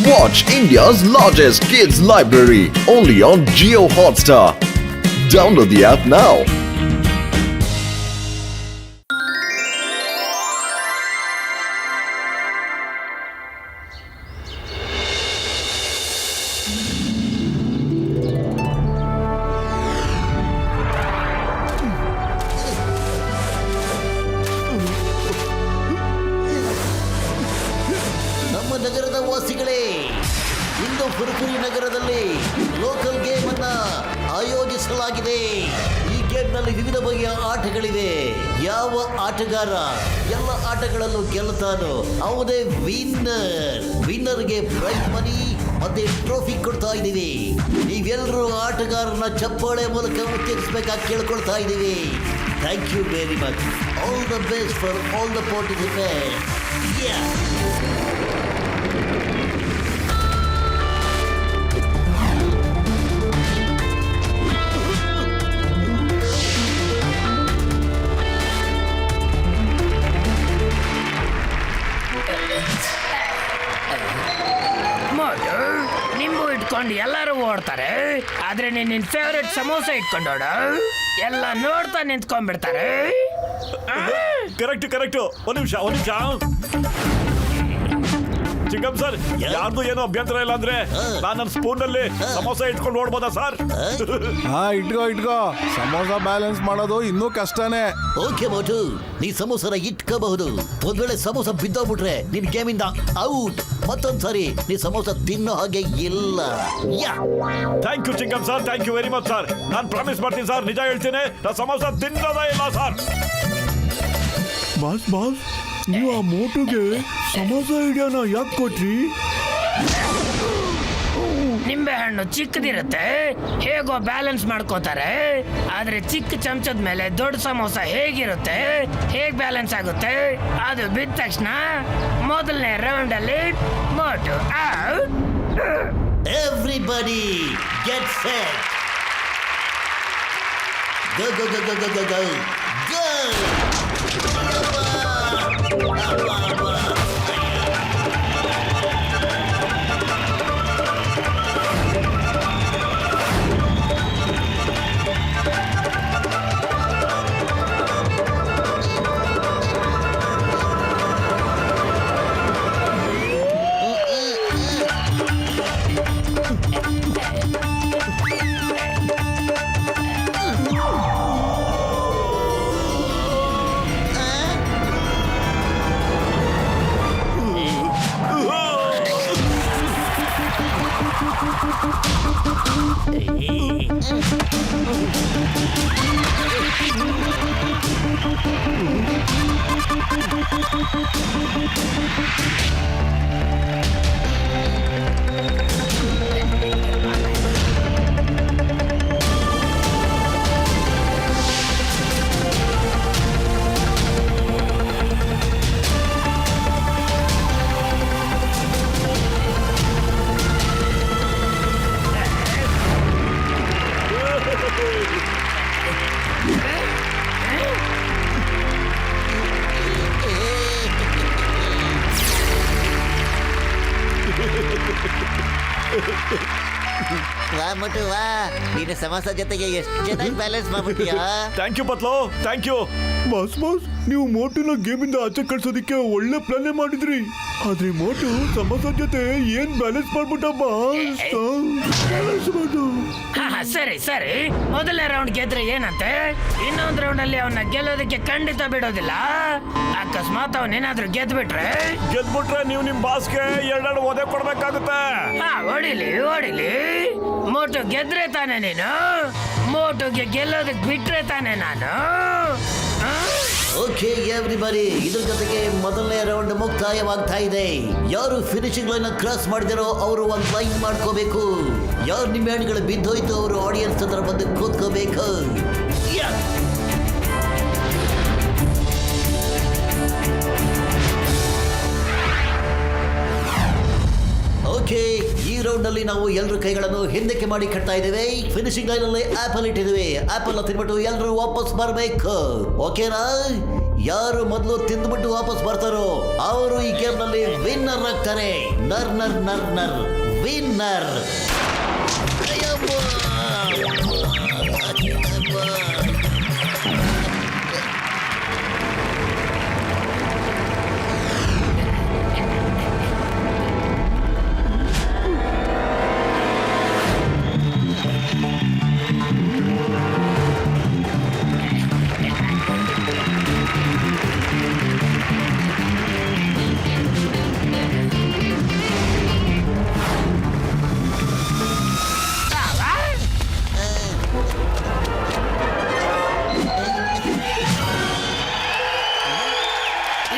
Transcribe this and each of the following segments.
Watch India's largest kids library only on Jio Hotstar. Download the app now. ನಮ್ಮ ನಗರದ ವಾಸಿಗಳೇ, ಇಂದು ಪುರಪುರಿ ನಗರದಲ್ಲಿ local game ಅನ್ನ ಆಯೋಜಿಸಲಾಗಿದೆ. ಈ ಗೇಮ್ನಲ್ಲಿ ವಿವಿಧ ಬಗೆಯ ಆಟಗಳಿವೆ. ಯಾವ ಆಟಗಾರ ಎಲ್ಲ ಆಟಗಳಲ್ಲೂ ಗೆಲ್ತಾನೋ ಅವನೇ ವಿನ್ನರ್ಗೆ ಪ್ರೈಸ್ ಮನಿ ಮತ್ತೆ ಟ್ರೋಫಿ ಕೊಡ್ತಾ ಇದ್ದೀವಿ. ನೀವೆಲ್ಲರೂ ಆಟಗಾರನ ಚಪ್ಪಾಳೆ ಮೂಲಕ ಉತ್ತೇಜಿಸಬೇಕಾಗಿ ಕೇಳ್ಕೊಳ್ತಾ ಇದ್ದೀವಿ. Thank you very much. All the best for all the participants. ನಿಂಬು ಇಟ್ಕೊಂಡು ಎಲ್ಲರೂ ಓಡ್ತಾರೆ, ಆದ್ರೆ ನಿನ್ನ ಫೇವ್ರೆಟ್ ಸಮೋಸ ಇಟ್ಕೊಂಡೋಡ ಎಲ್ಲ ನೋಡ್ತಾ ನಿಂತ್ಕೊಂಡ್ಬಿಡ್ತಾರೆ. ಕರೆಕ್ಟ್ ಒಂದ್ ನಿಮಿಷ ಚಿಕ್ಕಮ್ ಸರ್, ಯಾರ್ದು ಏನೋ ಅಭ್ಯಂತರ ಇಲ್ಲ ಅಂದ್ರೆ ನಾನು ನನ್ನ ಸ್ಪೂನ್ ನಲ್ಲಿ ಸಮೋಸ ಇಟ್ಕೊಂಡು ಓಡ್ಬೋದಾ ಸರ್? ಇಟ್ಕೋ ಸಮೋಸ ಬ್ಯಾಲೆನ್ಸ್ ಮಾಡೋದು ಇನ್ನೂ ಕಷ್ಟನೇ. ಓಕೆ ಮೋಟು, ನೀ ಸಮೋಸನ ಇಟ್ಕೋಬಹುದು. ಒಂದ್ ವೇಳೆ ಸಮೋಸ ಬಿದ್ದೋಗ್ಬಿಟ್ರೆ ನಿನ್ ಗೇಮಿಂದ ಔಟ್. ಮತ್ತೊಂದ್ಸಾರಿ ನೀ ಸಮೋಸ ತಿನ್ನೋ ಹಾಗೆ ಇಲ್ಲ. ಥ್ಯಾಂಕ್ ಯು ಚಿಕ್ಕಮ್ sir, thank you very much sir. ನಾನು ಪ್ರಾಮಿಸ್ ಮಾಡ್ತೀನಿ ಸರ್, ನಿಜ ಹೇಳ್ತೀನಿ, ನಾ ಸಮೋಸ ತಿನ್ನೋದೇ ಇಲ್ಲ ಸರ್. ಬಾಸ್ ನೀವು ಆ ಮೋಟುಗೆ ಸಮೋಸ ಐಡಿಯಾನ ಯಾಕೆ ಕೊಟ್ರಿ? ನಿಂಬೆ ಹಣ್ಣು ಚಿಕ್ಕದಿರುತ್ತೆ, ಹೇಗೋ ಬ್ಯಾಲೆನ್ಸ್ ಮಾಡ್ಕೋತಾರೆ. ಆದ್ರೆ ಚಿಕ್ಕ ಚಮಚದ ಮೇಲೆ ದೊಡ್ಡ ಸಮೋಸ ಹೇಗಿರುತ್ತೆ, ಹೇಗ್ ಬ್ಯಾಲೆನ್ಸ್ ಆಗುತ್ತೆ? ಅದು ಬಿದ್ದ ತಕ್ಷಣ ಮೊದಲನೇ ರೌಂಡ್ ಅಲ್ಲಿ Motu out. Everybody get set. Go go go go go go go. ವಾ ಮೋಟು ವಾ, ನೀನು ಸಮೋಸ ಜೊತೆಗೆ ಎಷ್ಟು ಚೆನ್ನಾಗಿ ಬ್ಯಾಲೆನ್ಸ್ ಮಾಡ್ಬಿಟ್ಟಿಯಾ. Thank you Patlu, thank you. Boss ನೀವು ಮೋಟುನ ಗೇಮಿಂದ ಆಚೆ ಕಳ್ಸೋದಿಕ್ಕೆ ಒಳ್ಳೆ ಪ್ಲಾನ್ ಮಾಡಿದ್ರಿ. ಆದ್ರೆ ಮೋಟು ಸಮೋಸ ಜೊತೆ ಏನ್ ಬ್ಯಾಲೆನ್ಸ್ ಮಾಡ್ಬಿಟ್ಟ ಬಾಸ್. ಸರಿ, ಮೊದಲನೇ ರೌಂಡ್ ಗೆದ್ರೆ ಏನಂತೆ, ಇನ್ನೊಂದು ರೌಂಡ್ ಅಲ್ಲಿ ಅವನ್ನ ಗೆಲ್ಲೋದಕ್ಕೆ ಖಂಡಿತ ಬಿಡೋದಿಲ್ಲ. ಅಕಸ್ಮಾತ್ ಅವನೇನಾದ್ರೂ ಗೆದ್ಬಿಟ್ರೆ ನೀವು ನಿಮ್ ಬಾಸ್ಗೆ ಎರಡೆರಡು ಒದೆ ಕೊಡ್ಬೇಕಾಗುತ್ತೆ. ಹೊಡಿಲಿ. ಮೋಟು ಗೆದ್ರೆ ತಾನೆ ನೀನು, ಮೋಟುಗೆ ಗೆಲ್ಲೋದಕ್ಕೆ ಬಿಟ್ರೆ ತಾನೆ ನಾನು. ಓಕೆ ಎವ್ರಿಬಡಿ, ಇದ್ರ ಜೊತೆಗೆ ಮೊದಲನೇ ರೌಂಡ್ ಮುಕ್ತಾಯವಾಗ್ತಾ ಇದೆ. ಯಾರು ಫಿನಿಶಿಂಗ್ ಲೈನ್ ಕ್ರಾಸ್ ಮಾಡಿದಾರೋ ಅವರು ಒಂದು ಲೈನ್ ಮಾಡ್ಕೋಬೇಕು. ಯಾರು ನಿಮ್ಮ ಹಣ್ಣುಗಳು ಬಿದ್ದೋಯ್ತು ಅವರು ಆಡಿಯನ್ಸ್ ಹತ್ರ ಬಂದು ಕೂತ್ಕೋಬೇಕು. ಓಕೆ, ಈ ರೌಂಡ್ ನಲ್ಲಿ ನಾವು ಎಲ್ಲರೂ ಕೈಗಳನ್ನು ಹಿಂದಕ್ಕೆ ಮಾಡಿ ಕಟ್ತಾ ಇದ್ದೇವೆ. ಫಿನಿಶಿಂಗ್ ಲೈನ್ ಅಲ್ಲಿ ಆಪಲ್ ಇಟ್ಟಿದ್ದೇವೆ. ಆಪಲ್ ತಿನ್ಬಿಟ್ಟು ಎಲ್ಲರೂ ವಾಪಸ್ ಬರಬೇಕು. ಓಕೆನಾ? ಯಾರು ಮೊದಲು ತಿಂದ್ಬಿಟ್ಟು ವಾಪಸ್ ಬರ್ತಾರೋ ಅವರು ಈ ಗೇಮ್ ನಲ್ಲಿ ವಿನ್ನರ್ ಆಗ್ತಾರೆ. ನರ್ ನರ್ ನರ್ ನರ್ ವಿನ್ನರ್.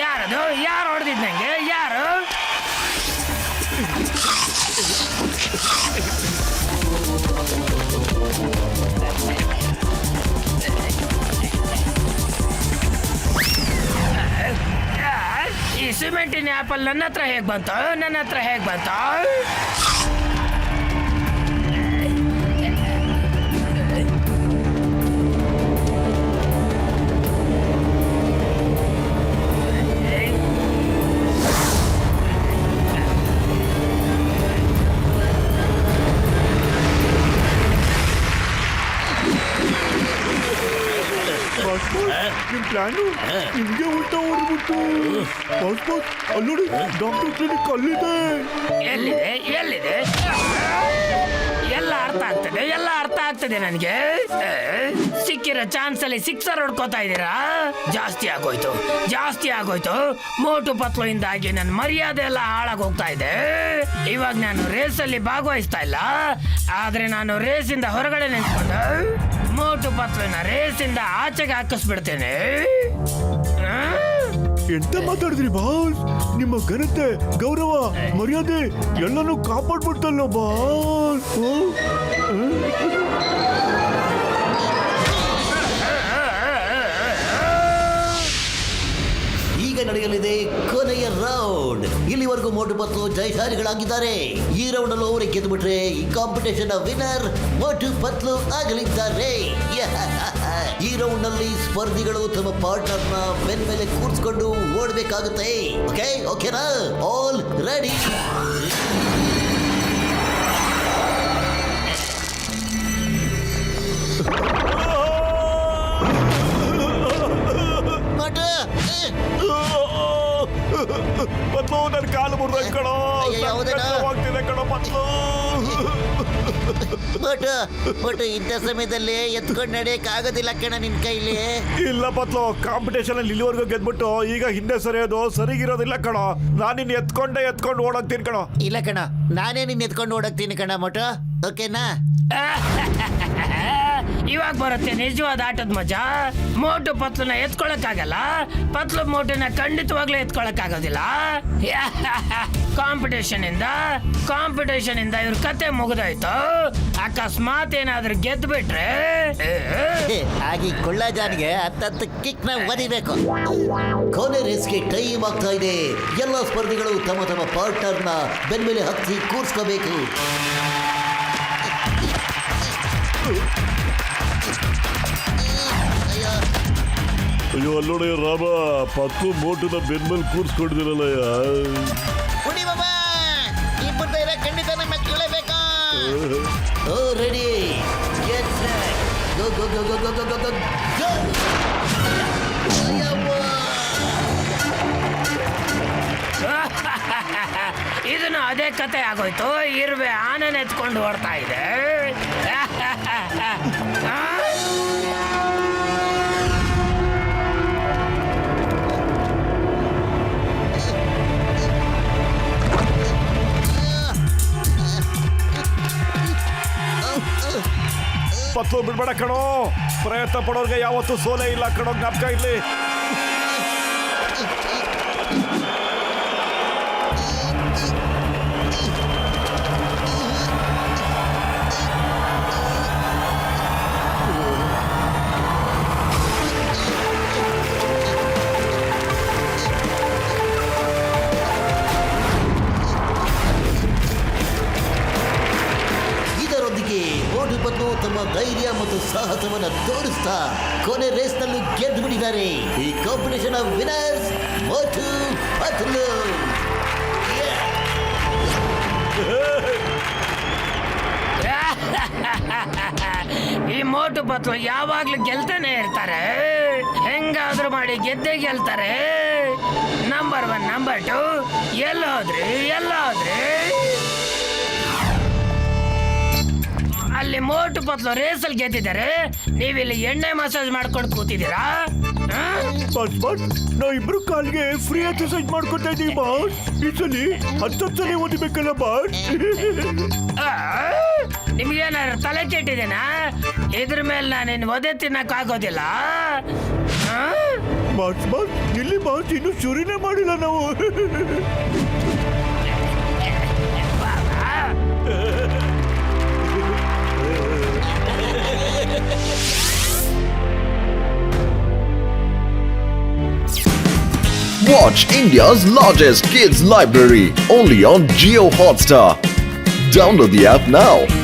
ಯಾರದು? ಯಾರು ಹೊಡೆದಿದ್ ನಂಗೆ? ಯಾರು? ಈ ಸಿಮೆಂಟಿನ ಆಪಲ್ ನನ್ನ ಹತ್ರ ಹೇಗ್ ಬಂತು? ನನ್ನ ಹತ್ರ ಹೇಗ್ ಬಂತು? ನಿಮ್ ಪ್ಲಾನು ನಿಮ್ಗೆ ಉಲ್ಟಾ ಹೊಡ್ಬಿಟ್ಟು. ಬಾಸ್ ಅಲ್ಲೋಡಿ, ಡಾಕ್ಟರ್ ಕ್ಲಿನಿಕ್ ಅಲ್ಲಿದೆ. ಎಲ್ಲಿದೆ? ಎಲ್ಲಿದೆ? ಎಲ್ಲ ಅರ್ಥ ಆಗ್ತದೆ, ಎಲ್ಲ ಅರ್ಥ ಆಗ್ತದೆ ನನಗೆ. ಸಿಕ್ಕಿರೋ ಚಾನ್ಸ್ ಅಲ್ಲಿ ಸಿಕ್ಸರ್ ಹೊಡ್ಕೋತಾ ಇದ್ದೀರಾ? ಜಾಸ್ತಿ ಆಗೋಯ್ತು, ಜಾಸ್ತಿ ಆಗೋಯ್ತು. ಮೋಟು ಪತ್ಲು ಇಂದಾಗಿ ನನ್ನ ಮರ್ಯಾದೆ ಎಲ್ಲ ಹಾಳಾಗಿ ಹೋಗ್ತಾ ಇದೆ. ಇವಾಗ ನಾನು ರೇಸ್ ಅಲ್ಲಿ ಭಾಗವಹಿಸ್ತಾ ಇಲ್ಲ, ಆದ್ರೆ ನಾನು ರೇಸ್ ಇಂದ ಹೊರಗಡೆ ನಿಂತ್ಕೊಂಡು ಮೋಟು ಪತ್ಲುನ ರೇಸ್ ಇಂದ ಆಚೆಗೆ ಹಾಕಿಸ್ಬಿಡ್ತೇನೆ. ಎಂತ ಮಾತಾಡಿದ್ರಿ ಬಾಸ್? ನಿಮ್ಮ ಘನತೆ, ಗೌರವ, ಮರ್ಯಾದೆ ಎಲ್ಲನೂ ಕಾಪಾಡ್ಬಿಡ್ತಲ್ಲ ಬಾಸ್. ಈಗ ನಡೆಯಲಿದೆ ಕೊನೆಯ ರೌಂಡ್. ಇಲ್ಲಿವರೆಗೂ ಮೋಟು ಪತ್ಲು ಜಯಶಾಲಿಗಳಾಗಿದ್ದಾರೆ. ಈ ರೌಂಡ್ ಅಲ್ಲೂ ಅವರೇ ಗೆದ್ದುಬಿಟ್ರೆ ಈ ಕಾಂಪಿಟೇಷನ್ ವಿನ್ನರ್ ಮೋಟು ಪತ್ಲು ಆಗಲಿದ್ದಾರೆ. ಈ ರೌಂಡ್ ನಲ್ಲಿ ಸ್ಪರ್ಧಿಗಳು ತಮ್ಮ ಪಾರ್ಟ್ನರ್ ನ ಬೆನ್ ಮೇಲೆ ಕೂರ್ಸ್ಕೊಂಡು ಓಡಬೇಕಾಗುತ್ತೆ. ಓಕೆ ಓಕೆನಾ? All ready? ಪತ್ಲು ನನ್ನ ಕಾಲು ಮುರಿದ ಕಣೋ. ಯಾವುದೇನಾ? ಆಗ್ತಿದೆ ಕಣೋ ಪತ್ಲು. ಬಟ್ ಇಂಥ ಸಮಯದಲ್ಲಿ ಎತ್ಕೊಂಡು ನಡೆಯಕ್ ಆಗೋದಿಲ್ಲ ಕಣ ನಿನ್ ಕೈಲಿ. ಇಲ್ಲ ಪತ್ಲು, ಕಾಂಪಿಟೇಷನ್ ಅಲ್ಲಿ ಇಲ್ಲಿವರೆಗೂ ಗೆದ್ಬಿಟ್ಟು ಈಗ ಹಿಂದೆ ಸರಿಯೋದು ಸರಿಗಿರೋದಿಲ್ಲ ಕಣೋ. ನಾನು ನಿನ್ನ ಎತ್ಕೊಂಡು ಓಡೋಗ್ತೀನಿ ಕಣೋ. ಇಲ್ಲ ಕಣ, ನಾನೇ ನಿನ್ ಎತ್ಕೊಂಡು ಓಡಾಕ್ತೀನಿ ಕಣ ಮೋಟು. ಓಕೆನಾ? ಇವಾಗ ಬರುತ್ತೆ ನಿಜವಾದ ಆಟದ ಮಜಾ. ಮೋಟು ಪತ್ಲುನ ಎತ್ಕೊಳಕ್ಕಾಗಲ್ಲ, ಪತ್ಲು ಮೋಟುನ ಖಂಡಿತವಾಗ್ಲೂ ಎತ್ಕೊಳಕ್ಕಾಗೋದಿಲ್ಲ. ಕಾಂಪಿಟೇಷನ್ ಇಂದ ಇವ್ರ ಕತೆ ಮುಗಿದೋಯ್ತು. ಅಕಸ್ಮಾತ್ ಏನಾದ್ರೂ ಗೆದ್ದು ಬಿಟ್ರೆ ಹಾಗೆ ಕೊಳ್ಳಾಜಾನ್ಗೆ ಹತ್ತತ್ತು ಕಿಕ್ ನ ಒದಿಬೇಕು. ಕೊನೆ ರೇಸ್ಗೆ ಟೈಮ್ ಆಗ್ತಾ ಇದೆ. ಎಲ್ಲ ಸ್ಪರ್ಧಿಗಳು ತಮ್ಮ ತಮ್ಮ ಪಾರ್ಟ್ನರ್ ನ ಬೆನ್ ಮೇಲೆ ಹತ್ತಿ ಕೂರ್ಸ್ಕೋಬೇಕು. ಅಯ್ಯೋ ಅಲ್ಲೋಡ ರಾಮ, ಪತ್ತು ಮೋಟುನ ಬೆನ್ಮೇಲೆ ಕೂರ್ಸ್ಕೊಂಡಿದ್ದೀರಲ್ಲ. ಖಂಡಿತ ನಮ್ಮ ಕೇಳಬೇಕಾ? ಓ ready, get set, go go go go go go go go ಗೋ. ಇದನ್ನು ಅದೇ ಕತೆ ಆಗೋಯ್ತು. ಇರುವೆ ಆನೆನ ಎತ್ಕೊಂಡು ಓಡ್ತಾ ಇದೆ. ಪತ್ತು ಬಿಡ್ಬೇಡ ಕಣೋ. ಪ್ರಯತ್ನ ಪಡೋರ್ಗೆ ಯಾವತ್ತೂ ಸೋಲೆ ಇಲ್ಲ ಕಣೋ, ಜ್ಞಾಪಕ ಇರ್ಲಿ. ಇದರೊಂದಿಗೆ ಮೋಟು ಪತ್ಲು ತಮ್ಮ ಧೈರ್ಯ ಮತ್ತು ಸಾಹಸವನ್ನ ತೋರಿಸ್ತಾ ಕೊನೆ ರೇಸ್ ನಲ್ಲಿ ಗೆದ್ದು ಬಿಟ್ಟಿದ್ದಾರೆ. ಈ ಕಾಂಪಿಟೇಷನ್ ಆಫ್ ವಿನರ್ಸ್ ಮೋಟು ಪತ್ಲು. ಈ ಮೋಟು ಪತ್ಲು ಯಾವಾಗ್ಲೂ ಗೆಲ್ತಾನೆ ಇರ್ತಾರೆ. ಹೆಂಗಾದ್ರೂ ಮಾಡಿ ಗೆದ್ದೇ ಗೆಲ್ತಾರೆ. ನಂಬರ್ 1 ನಂಬರ್ 2 ಎಲ್ಲೋದ್ರಿ ಅಲ್ಲಿ ಮೋಟು ಪತ್ಲು ರೇಸಲ್ಲಿ ಗೆದ್ದಿದ್ದಾರೆ. ನೀವಿಲ್ಲಿ ಎಣ್ಣೆ ಮಸಾಜ್ ಮಾಡ್ಕೊಂಡು ಕೂತಿದ್ದೀರಾ? ಬಾಸ್ ನಾವು ಇಬ್ರು ಕಾಲ್ಗೆ ಫ್ರೀ ಎಕ್ಸರ್ಸೈಸ್ ಮಾಡ್ಕೊತಾ ಇದೀವಿ ಬಾಸ್. ಈ ಸಲಿ 10 ಸಲ ಓದಿಬೇಕಲ್ಲ ಬಾಸ್. ನಿಮ್ಗೇನಾದ್ರು ತಲೆ ಕೆಟ್ಟಿದೇನಾ? ಇದ್ರ ಮೇಲೆ ನಾನು ಒದೆ ತಿನ್ನಕ್ ಆಗೋದಿಲ್ಲ. ಬಾಸ್ ಇಲ್ಲಿ ಬಾಸ್ ಇನ್ನು ಶುರುನೇ ಮಾಡಿಲ್ಲ ನಾವು. Watch India's largest kids library only on Geo Hotstar. Download the app now.